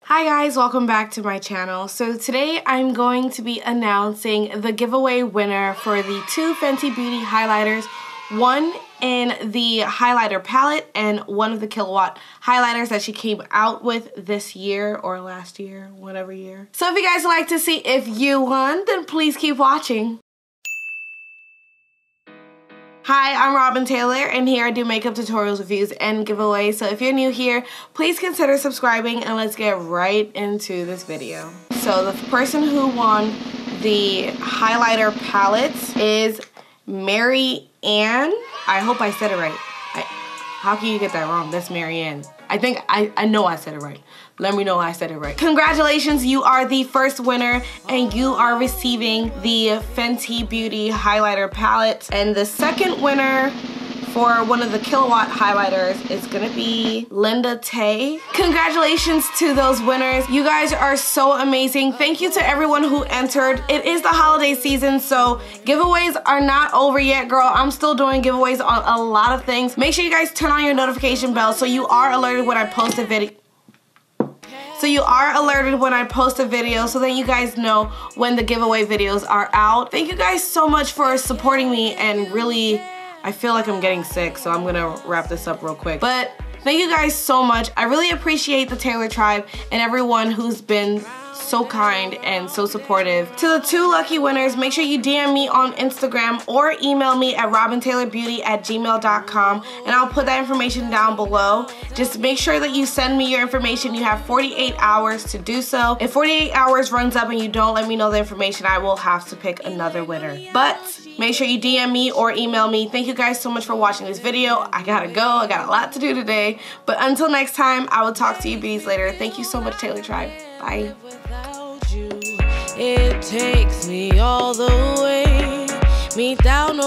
Hi guys, welcome back to my channel. So today I'm going to be announcing the giveaway winner for the two Fenty Beauty highlighters, one in the highlighter palette and one of the Killawatt highlighters that she came out with this year or last year, whatever year. So if you guys would like to see if you won, then please keep watching. Hi, I'm Robin Taylor, and here I do makeup tutorials, reviews, and giveaways. So if you're new here, please consider subscribing, and let's get right into this video. So the person who won the highlighter palette is Mary Ann. I hope I said it right. How can you get that wrong? That's Mary Ann. I think I know I said it right. Let me know I said it right. Congratulations, you are the first winner and you are receiving the Fenty Beauty Highlighter Palette. And the second winner for one of the Killawatt highlighters is gonna be Linda Tay. Congratulations to those winners. You guys are so amazing. Thank you to everyone who entered. It is the holiday season, so giveaways are not over yet, girl. I'm still doing giveaways on a lot of things. Make sure you guys turn on your notification bell so you are alerted when I post a video. So that you guys know when the giveaway videos are out. Thank you guys so much for supporting me, and really, I feel like I'm getting sick, so I'm gonna wrap this up real quick. But thank you guys so much. I really appreciate the Taylor tribe and everyone who's been so kind and so supportive. To the two lucky winners, make sure you DM me on Instagram or email me at robintaylorbeauty@gmail.com, and I'll put that information down below. Just make sure that you send me your information. You have 48 hours to do so. If 48 hours runs up and you don't let me know the information, I will have to pick another winner. But make sure you DM me or email me. Thank you guys so much for watching this video. I gotta go. I got a lot to do today. But until next time, I will talk to you beauties later. Thank you so much, Taylor tribe. Bye. It takes me all the way, me down.